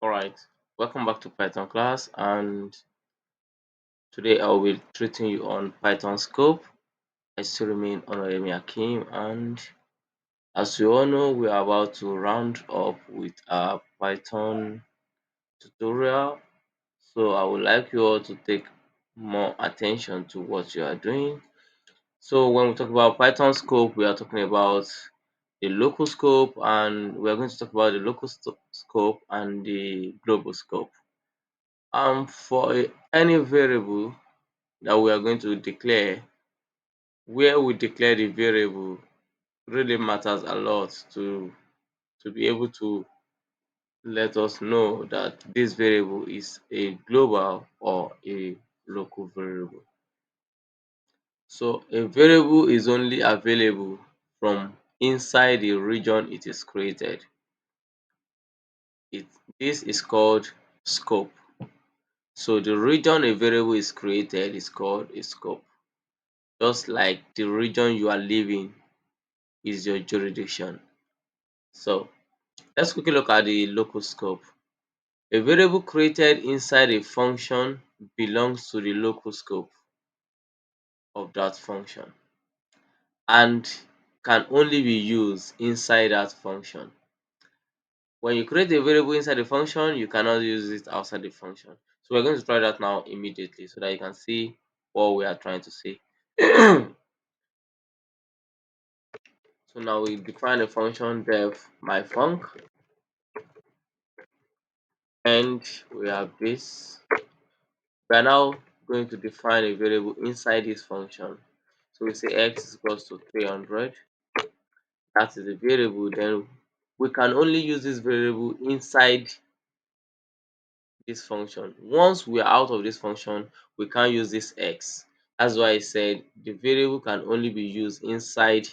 Alright, welcome back to Python class, and today I will be treating you on Python scope. I still remain Honoremi Akim, and as you all know, we are about to round up with our Python tutorial. So I would like you all to take more attention to what you are doing. So when we talk about Python scope, we are talking about the local scope, and we are going to talk about the local scope and the global scope. For any variable that we are going to declare, where we declare the variable really matters a lot to be able to let us know that this variable is a global or a local variable. So a variable is only available from inside the region it is created. This is called scope. So the region a variable is created is called a scope. Just like the region you are living is your jurisdiction. So let's quickly look at the local scope. A variable created inside a function belongs to the local scope of that function and can only be used inside that function. When you create a variable inside the function, you cannot use it outside the function. So we're going to try that now immediately so that you can see what we are trying to say. So now we define a function def myfunc, and we have this. We are now going to define a variable inside this function. So we say x is equals to 300. That is a variable. Then we can only use this variable inside this function. Once we are out of this function, we can't use this x. That's why I said the variable can only be used inside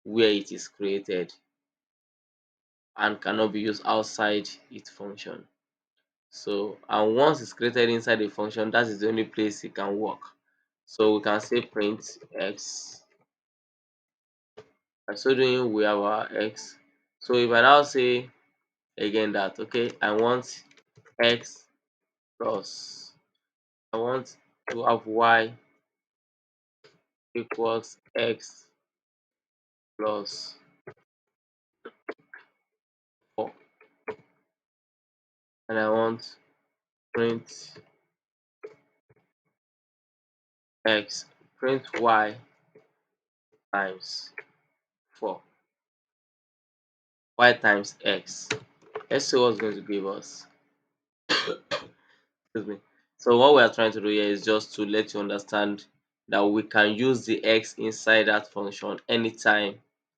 where it is created and cannot be used outside its function. So, and once it's created inside a function, that is the only place it can work. So we can say print x. By so doing, we have our x. So if I now say again that, okay, I want x plus, I want to have y equals x plus 4, and I want print x, print y times 4, y times x. Let's see what's going to give us. Excuse me. So what we are trying to do here is just to let you understand that we can use the x inside that function anytime,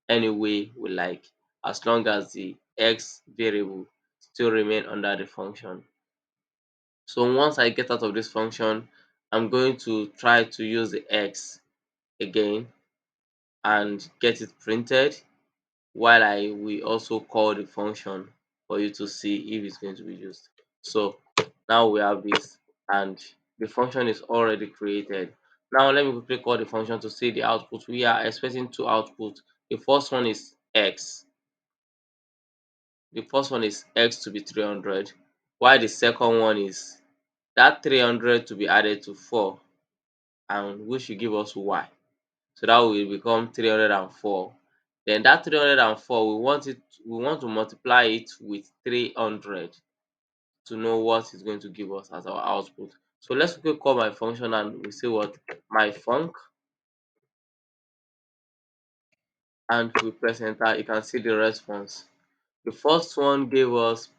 any way we like, as long as the x variable still remain under the function. So once I get out of this function, I'm going to try to use the x again and get it printed while I will also call the function for you to see if it's going to be used. So now we have this, and the function is already created. Now let me quickly call the function to see the output. We are expecting two outputs. The first one is x. The first one is x to be 300, while the second one is that 300 to be added to 4, and which will give us y. So that will become 304. Then that 304, we want to multiply it with 300 to know what is going to give us as our output. So let's quickly call my function and we say what? My func, and we press enter. You can see the response. The first one gave us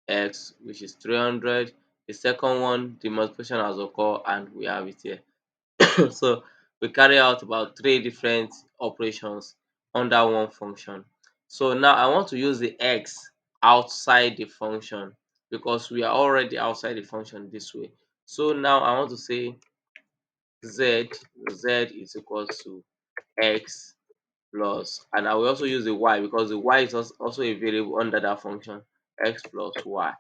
x, which is 300. The second one, the multiplication has occurred, and we have it here. So we carry out about three different operations under one function. So now I want to use the x outside the function because we are already outside the function this way. So now I want to say z, z is equals to x plus, and I will also use the y because the y is also a variable under that function, x plus y.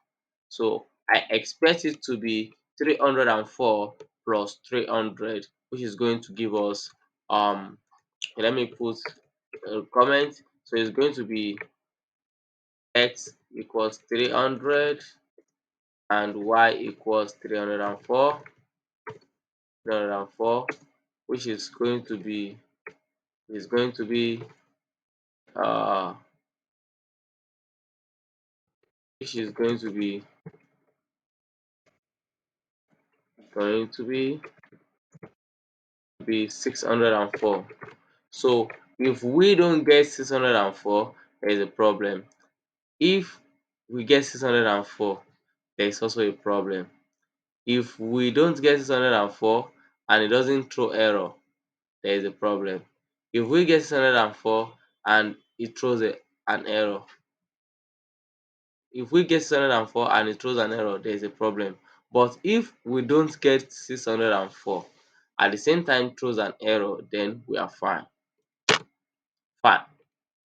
So I expect it to be 304 plus 300, which is going to give us, let me put a comment. So it's going to be x equals 300 and y equals 304, which is going to be uh which is going to be 604. So if we don't get 604, there is a problem. If we get 604, there is also a problem. If we don't get 604 and it doesn't throw error, there is a problem. If we get 604 and it throws an error, if we get 604 and it throws an error, there is a problem. But if we don't get 604 at the same time throws an error, then we are fine.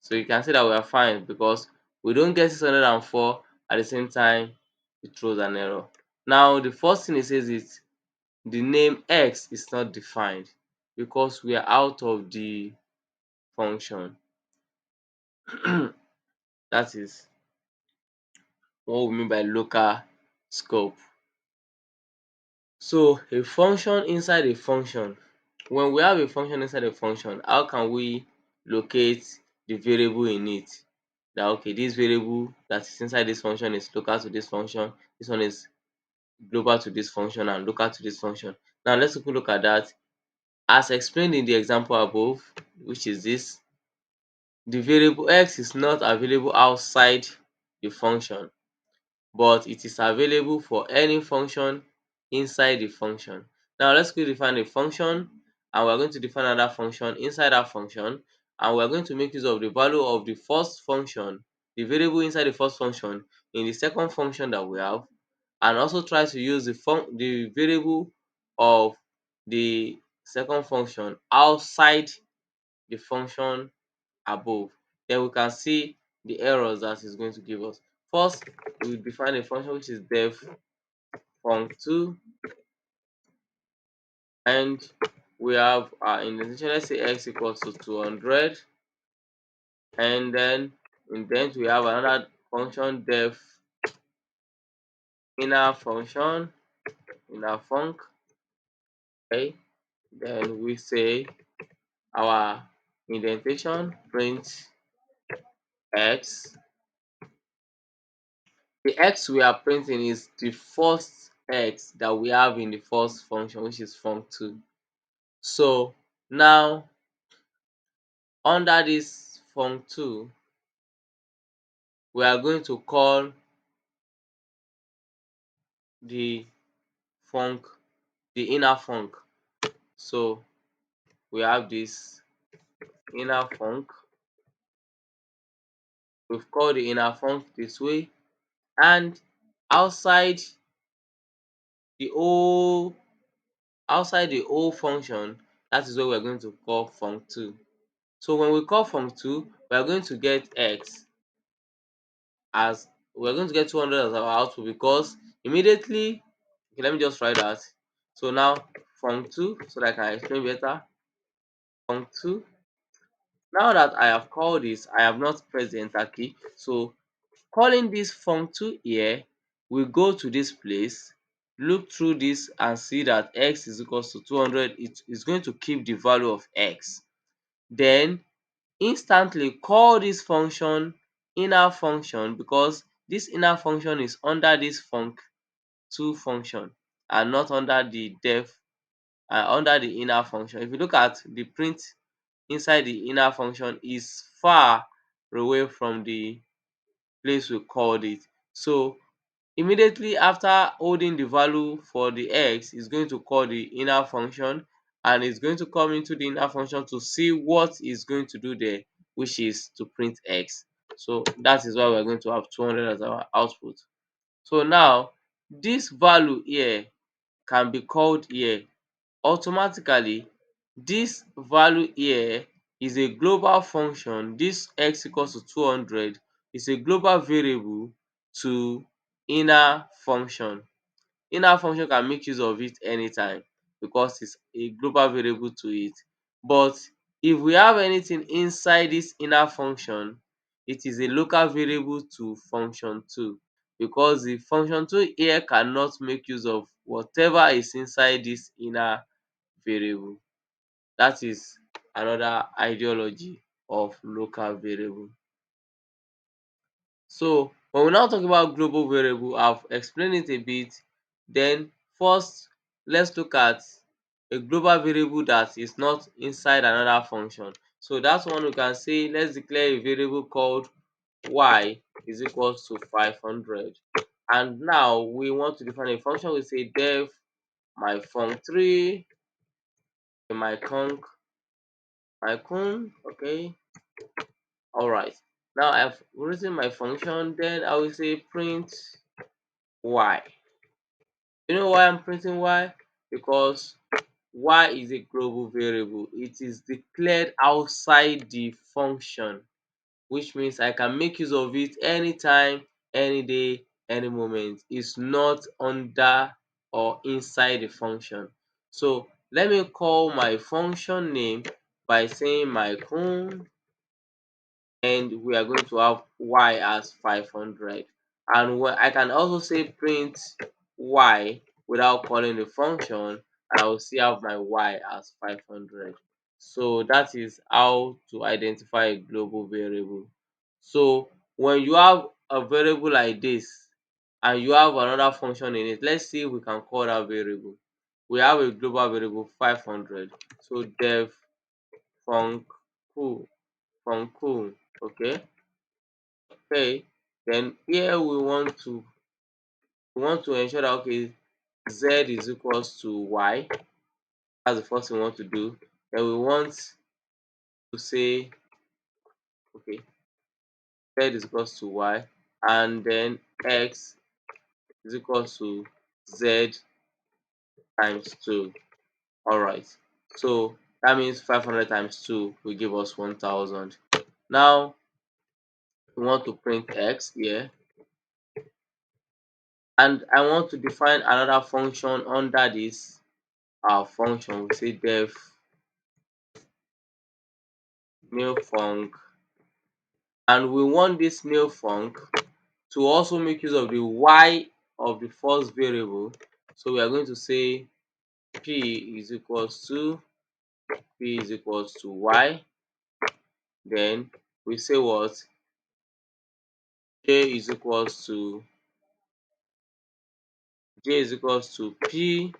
So you can say that we are fine because we don't get 604 at the same time it throws an error. Now the first thing it says is the name x is not defined because we are out of the function. That is what we mean by local scope. So a function inside a function. When we have a function inside a function, how can we locate the variable in it? That okay, this variable that is inside this function is local to this function, this one is global to this function and local to this function. Now let's take a look at that. As explained in the example above, which is this, the variable x is not available outside the function, but it is available for any function inside the function. Now let's quickly define a function, and we're going to define another function inside that function, and we're going to make use of the value of the first function, the variable inside the first function in the second function that we have, and also try to use the variable of the second function outside the function above. Then we can see the errors that is going to give us. First, we define a function which is def func2, and we have our indentation. Let's say x equals to 200, and then indent we have another function def inner function, inner func. Okay, then we say our indentation print x. The x we are printing is the first x that we have in the first function, which is func2. So now under this func2, we are going to call the func, the inner func. So we have this inner func. We've called the inner func this way, and outside the whole outside the whole function, that is what we're going to call func2. So when we call func2, we are going to get x as we're going to get 200 as our output because immediately, okay, let me just write that. So now func2, so that I can explain better. Func2. Now that I have called this, I have not pressed the enter key. So calling this func2 here, we go to this place, look through this and see that x is equals to 200. It is going to keep the value of x. Then instantly call this function inner function because this inner function is under this func2 function and not under the def under the inner function. If you look at the print inside the inner function is far away from the place we called it. So immediately after holding the value for the x, is going to call the inner function and it's going to come into the inner function to see what is going to do there, which is to print x. So that is why we're going to have 200 as our output. So now this value here can be called here automatically. This value here is a global function. This x equals to 200 is a global variable to inner function. Inner function can make use of it anytime because it's a global variable to it. But if we have anything inside this inner function, it is a local variable to function2. because the function 2 here cannot make use of whatever is inside this inner variable. That is another ideology of local variable. So when we now talk about global variable, I've explained it a bit. Then first, let's look at a global variable that is not inside another function. So that one we can say, let's declare a variable called y is equals to 500. And now we want to define a function. We say def my func3 my conc my con. Okay, all right. Now I've written my function, then I will say print y. You know why I'm printing y? Because y is a global variable. It is declared outside the function, which means I can make use of it anytime, any day, any moment. It's not under or inside the function. So let me call my function name by saying my con, and we are going to have y as 500. And I can also say print y without calling the function, and I will still have my y as 500. So that is how to identify a global variable. So when you have a variable like this and you have another function in it, let's see if we can call that variable. We have a global variable 500. So def func func, okay. Okay, then here we want to ensure that, okay, z is equals to y. That's the first thing we want to do. Then we want to say, okay, z is equals to y, and then x is equals to z times 2. All right, so that means 500 times 2 will give us 1000. Now we want to print x here, and I want to define another function under this our function. We say def new func, and we want this new func to also make use of the y of the first variable. So we are going to say p is equals to y. Then we say what? J is equals to p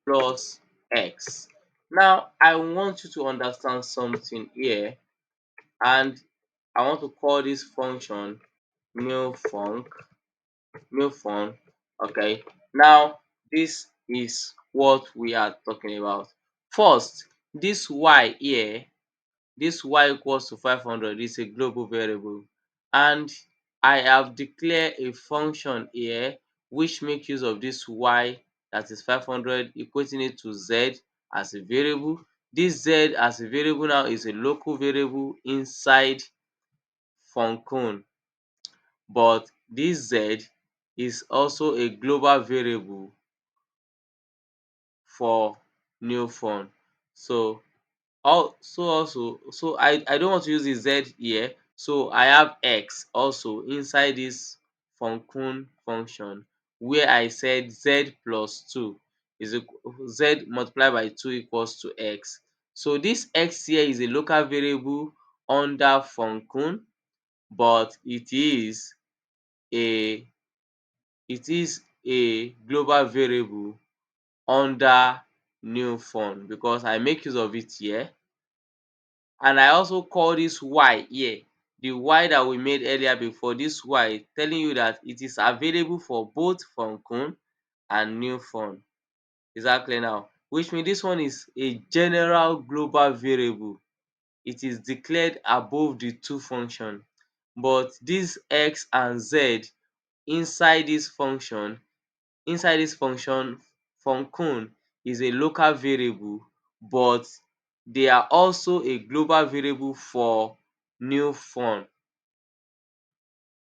plus x. Now I want you to understand something here, and I want to call this function new func. Okay, now this is what we are talking about. First, this y here, this y equals to 500 is a global variable, and I have declared a function here which make use of this y, that is 500, equating it to z as a variable. This z as a variable now is a local variable inside funcon, but this z is also a global variable for new phone. So I don't want to use the z here, so I have x also inside this funcon function, where I said z plus 2 is z multiplied by 2 equals to x. So this x here is a local variable under funcon, but a it is a global variable under new phone because I make use of it here. And I also call this y here, the y that we made earlier before, this y telling you that it is available for both funcon and new phone. Is that clear now? Which means this one is a general global variable. It is declared above the two function, but this x and z inside this function funcon is a local variable, but they are also a global variable for new phone,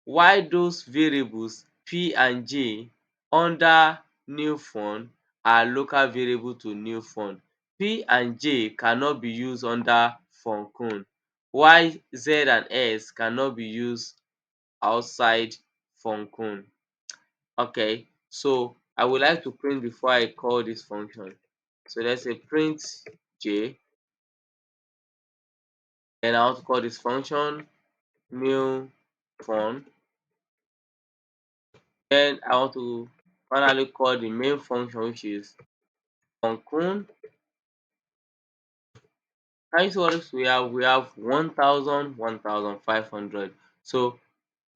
while those variables p and j under new phone are local variable to new phone. P and j cannot be used under funcon, while z and s cannot be used outside function. Okay, so I would like to print before I call this function. So let's say print j, then I want to call this function new fun. Then I want to finally call the main function, which is function. Can you see what we have? We have 1000, 1500. So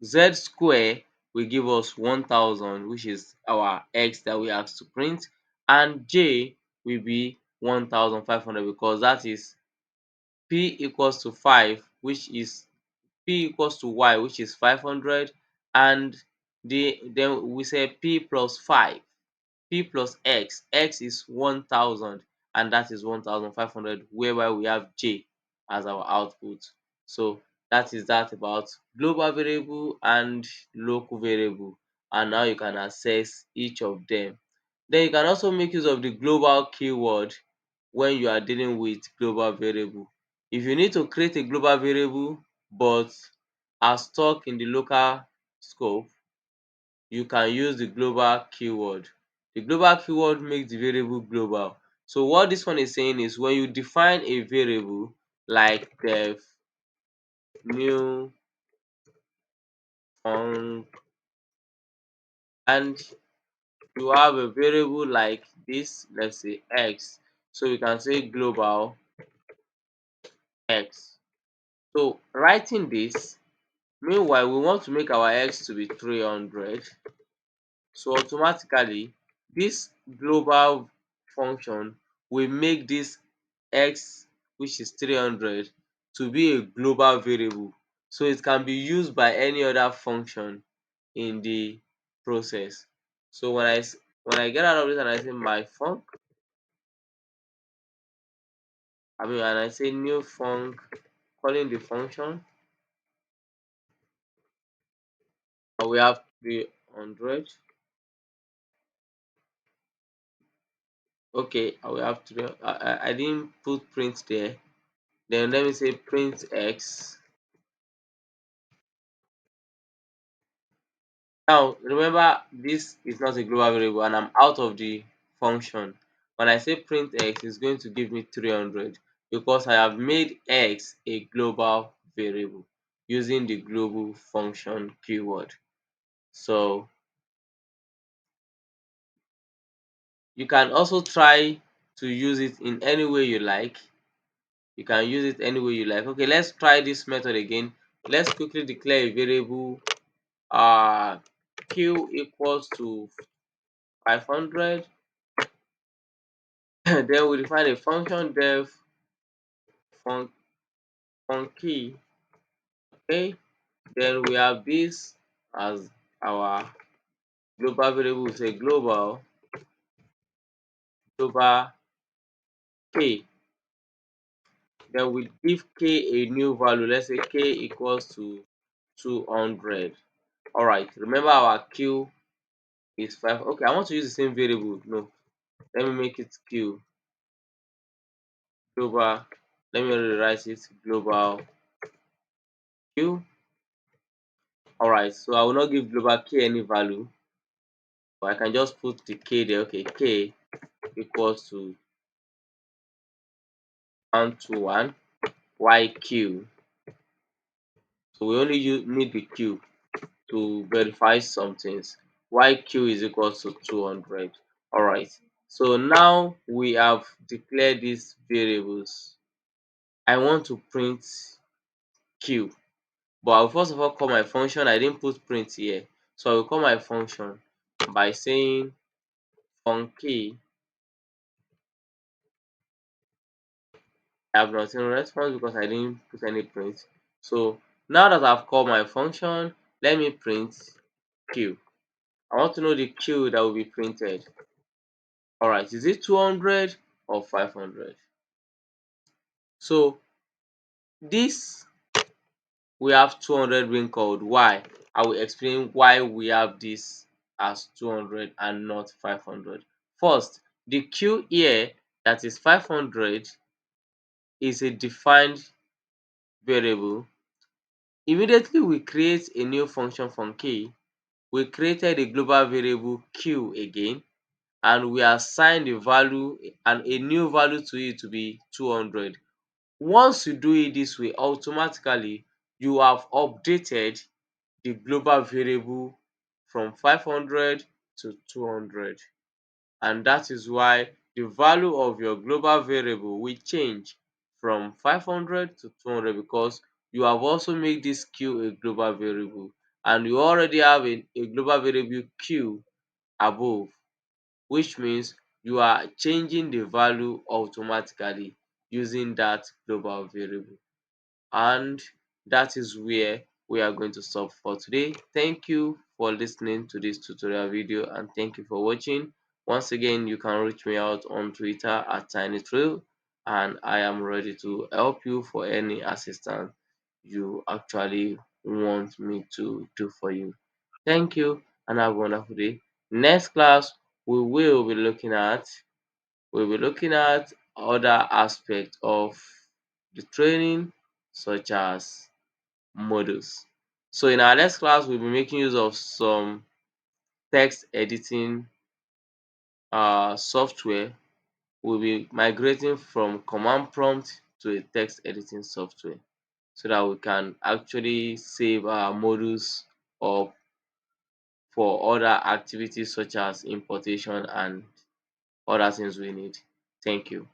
z square will give us 1000, which is our x that we have to print, and j will be 1500 because that is p equals to 5, which is p equals to y, which is 500, and then we say p plus 5, p plus x is 1000, and that is 1500, whereby we have j as our output. So that is that about global variable and local variable, and now you can access each of them. Then you can also make use of the global keyword when you are dealing with global variable. If you need to create a global variable but are stuck in the local scope, you can use the global keyword. The global keyword makes the variable global. So what this one is saying is when you define a variable like def new func, and you have a variable like this, let's say x, so you can say global x. So writing this, meanwhile we want to make our x to be 300, so automatically this global function will make this x, which is 300, to be a global variable, so it can be used by any other function in the process. So when I get out of this and I say my func, and I say new func, calling the function, and we have 300. Okay, I will have three. I didn't put print there. Then let me say print x. Now remember, this is not a global variable and I'm out of the function. When I say print x, it's going to give me 300 because I have made x a global variable using the global function keyword. So you can also try to use it in any way you like. You can use it any way you like. Okay, let's try this method again. Let's quickly declare a variable q equals to 500. Then we define a function def func key. Okay, then we have this as our global variable. We say global k. Then we give k a new value. Let's say k equals to 200. All right, remember our q is 5. Okay, I want to use the same variable. No, let me make it q global. Let me rewrite it global q. All right, so I will not give global k any value, but I can just put the k there. Okay, k equals to 121 yq. So we only need the q to verify some things. Yq is equals to 200. All right, so now we have declared these variables. I want to print q, but I will first of all call my function. I didn't put print here, so I will call my function by saying func. I have nothing response because I didn't put any print. So now that I've called my function, let me print q. I want to know the q that will be printed. All right, is it 200 or 500? So this, we have 200 being called. Why? I will explain why we have this as 200 and not 500. First, the q here, that is 500, is a defined variable. Immediately we create a new function func, we created a global variable q again, and we assign the value and a new value to it to be 200. Once you do it this way, automatically you have updated the global variable from 500 to 200, and that is why the value of your global variable will change from 500 to 200, because you have also made this q a global variable, and you already have a global variable q above, which means you are changing the value automatically using that global variable. And that is where we are going to stop for today. Thank you for listening to this tutorial video, and thank you for watching. Once again, you can reach me out on Twitter at tinytrail, and I am ready to help you for any assistance you actually want me to do for you. Thank you, and have a wonderful day. Next class, we will be looking at other aspects of the training, such as models. So in our next class, we'll be making use of some text editing software. We'll be migrating from command prompt to a text editing software, so that we can actually save our models up for other activities such as importation and other things we need. Thank you.